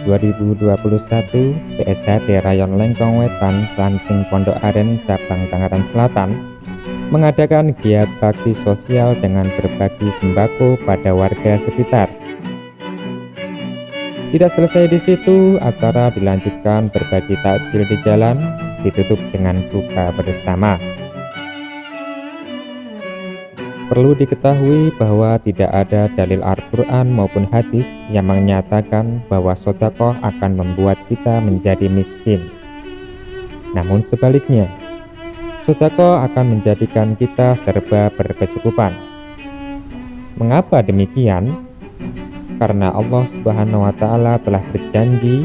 2021, PSHD Rayon Lengkong Wetan, Ranting Pondok Aren, Cabang Tangerang Selatan, mengadakan giat bakti sosial dengan berbagi sembako pada warga sekitar. Tidak selesai di situ, acara dilanjutkan berbagi takjil di jalan, ditutup dengan buka bersama. Perlu diketahui bahwa tidak ada dalil Al-Quran maupun hadis yang menyatakan bahwa sedekah akan membuat kita menjadi miskin. Namun sebaliknya, sedekah akan menjadikan kita serba berkecukupan. Mengapa demikian? Karena Allah Subhanahu wa Ta'ala telah berjanji,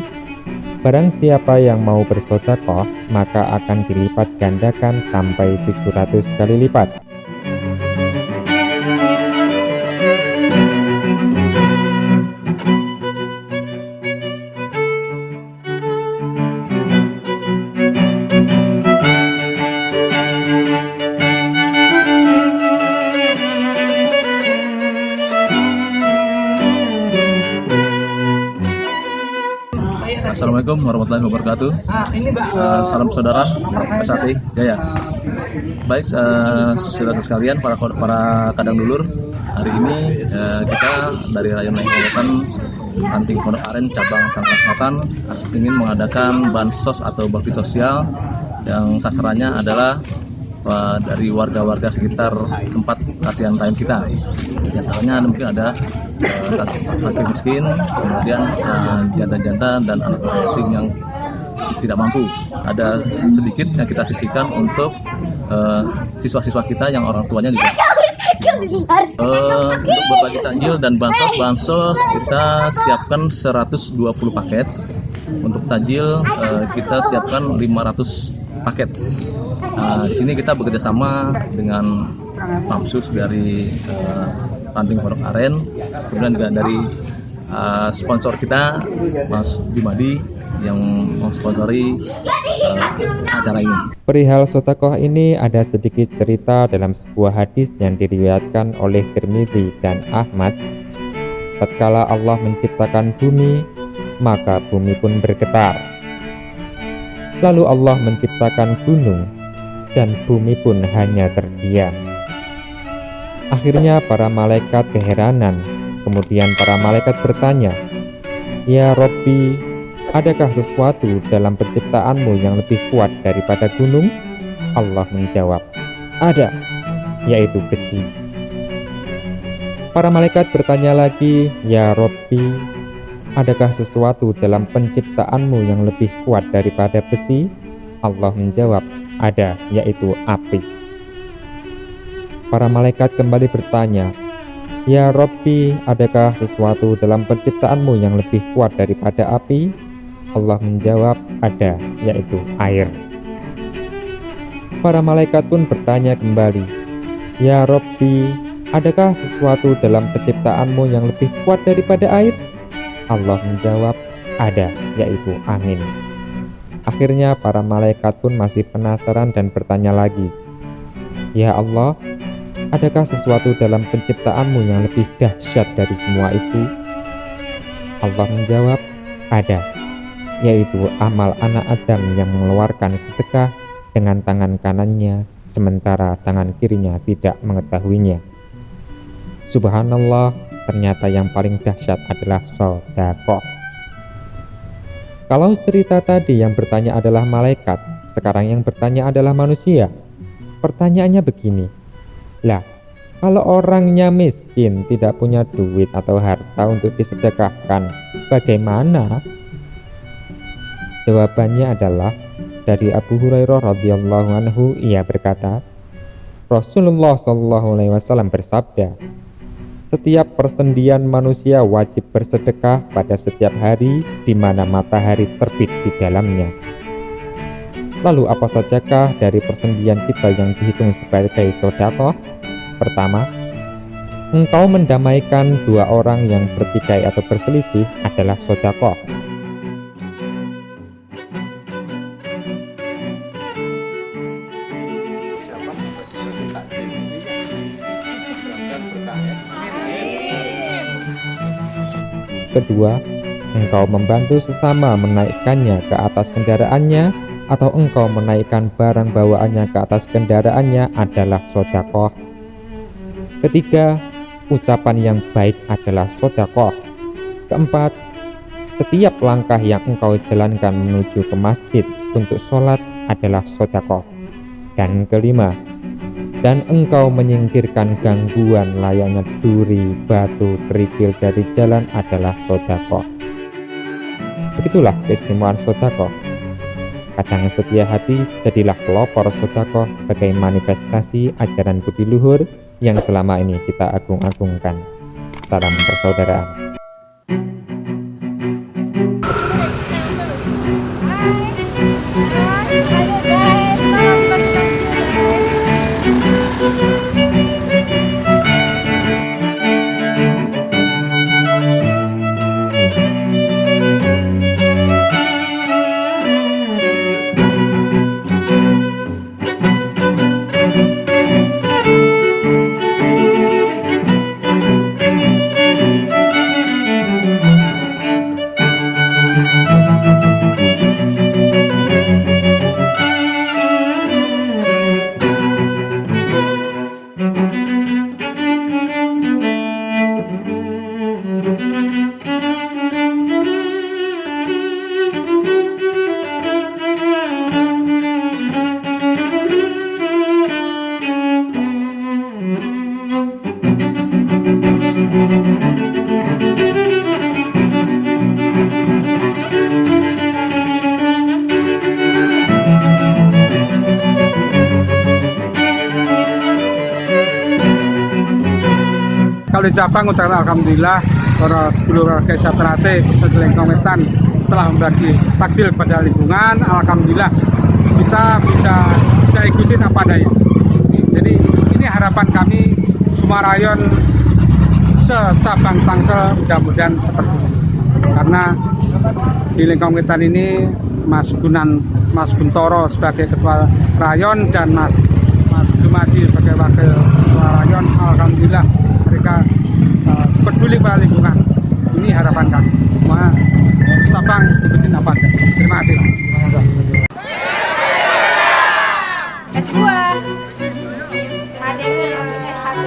barang siapa yang mau bersedekah maka akan dilipat gandakan sampai 700 kali lipat. Assalamualaikum warahmatullahi wabarakatuh. Salam saudara Pesati Jaya. Baik, saudara sekalian, para kadang dulur, hari ini kita dari Rayon Lengkong Wetan, Ranting Pondok Aren, Cabang Tangerang Selatan ingin mengadakan bansos atau bakti sosial yang sasarannya adalah dari warga-warga sekitar tempat latihan time kita. Di antaranya mungkin ada fakir miskin, kemudian janda-janda dan anak yatim yang tidak mampu. Ada sedikit yang kita sisihkan untuk siswa-siswa kita yang orang tuanya juga. Untuk berbagi takjil dan bansos kita siapkan 120 paket. Untuk takjil kita siapkan 500 paket. Di sini kita bekerjasama dengan Pamsus dari Ranting Pondok Aren, kemudian juga dari sponsor kita Mas Bimadi yang mensponsori acara ini. Perihal sedekah ini ada sedikit cerita dalam sebuah hadis yang diriwayatkan oleh Tirmidzi dan Ahmad. Tatkala Allah menciptakan bumi, maka bumi pun bergetar. Lalu Allah menciptakan gunung, dan bumi pun hanya terdiam. Akhirnya para malaikat keheranan. Kemudian para malaikat bertanya, "Ya Robbi, adakah sesuatu dalam penciptaanmu yang lebih kuat daripada gunung?" Allah menjawab, "Ada, yaitu besi." Para malaikat bertanya lagi, "Ya Robbi, adakah sesuatu dalam penciptaanmu yang lebih kuat daripada besi?" Allah menjawab, "Ada, yaitu api." Para malaikat kembali bertanya, "Ya Robbi, adakah sesuatu dalam penciptaanmu yang lebih kuat daripada api?" Allah menjawab, "Ada, yaitu air." Para malaikat pun bertanya kembali, "Ya Robbi, adakah sesuatu dalam penciptaanmu yang lebih kuat daripada air?" Allah menjawab, "Ada, yaitu angin." Akhirnya para malaikat pun masih penasaran dan bertanya lagi, "Ya Allah, adakah sesuatu dalam penciptaanmu yang lebih dahsyat dari semua itu?" Allah menjawab, "Ada, yaitu amal anak Adam yang mengeluarkan sedekah dengan tangan kanannya, sementara tangan kirinya tidak mengetahuinya." Subhanallah, ternyata yang paling dahsyat adalah sedekah. Kalau cerita tadi yang bertanya adalah malaikat, sekarang yang bertanya adalah manusia. Pertanyaannya begini, lah, kalau orangnya miskin, tidak punya duit atau harta untuk disedekahkan, bagaimana? Jawabannya adalah dari Abu Hurairah radhiyallahu anhu, ia berkata, Rasulullah SAW bersabda, "Setiap persendian manusia wajib bersedekah pada setiap hari di mana matahari terbit di dalamnya." Lalu apa sajakah dari persendian kita yang dihitung sebagai sedekah? Pertama, engkau mendamaikan dua orang yang bertikai atau berselisih adalah sedekah. Kedua, engkau membantu sesama menaikkannya ke atas kendaraannya, atau engkau menaikkan barang bawaannya ke atas kendaraannya adalah sedekah. Ketiga, ucapan yang baik adalah sedekah. Keempat, setiap langkah yang engkau jalankan menuju ke masjid untuk sholat adalah sedekah. Dan kelima, dan engkau menyingkirkan gangguan layaknya duri, batu, kerikil dari jalan adalah sedekah. Begitulah keistimewaan sedekah. Kadang setia hati jadilah pelopor sedekah sebagai manifestasi ajaran budi luhur yang selama ini kita agung-agungkan. Salam persaudaraan. Kalau di Cabang ucapan alhamdulillah para sedulur Desa Ternate Lengkong Wetan telah membagi takjil kepada lingkungan. Alhamdulillah kita bisa ikutin apa adanya. Jadi ini harapan kami semua rayon se-Cabang Tangsel mudah-mudahan seperti ini. Karena di Lengkong Wetan ini Mas Guntoro sebagai ketua rayon dan Mas Jumaji sebagai wakil ketua rayon, alhamdulillah mereka peduli pada lingkungan. Ini harapan kami. Semua Cabang ikutin apa aja. Terima kasih. S2. Adanya S1.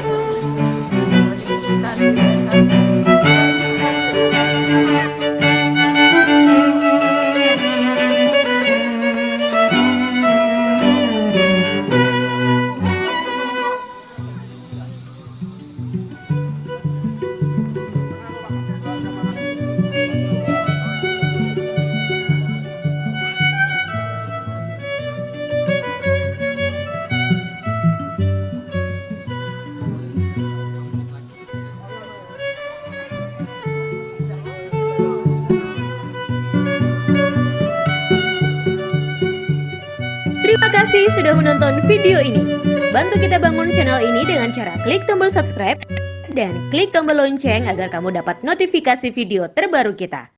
Terima kasih sudah menonton video ini. Bantu kita bangun channel ini dengan cara klik tombol subscribe dan klik tombol lonceng agar kamu dapat notifikasi video terbaru kita.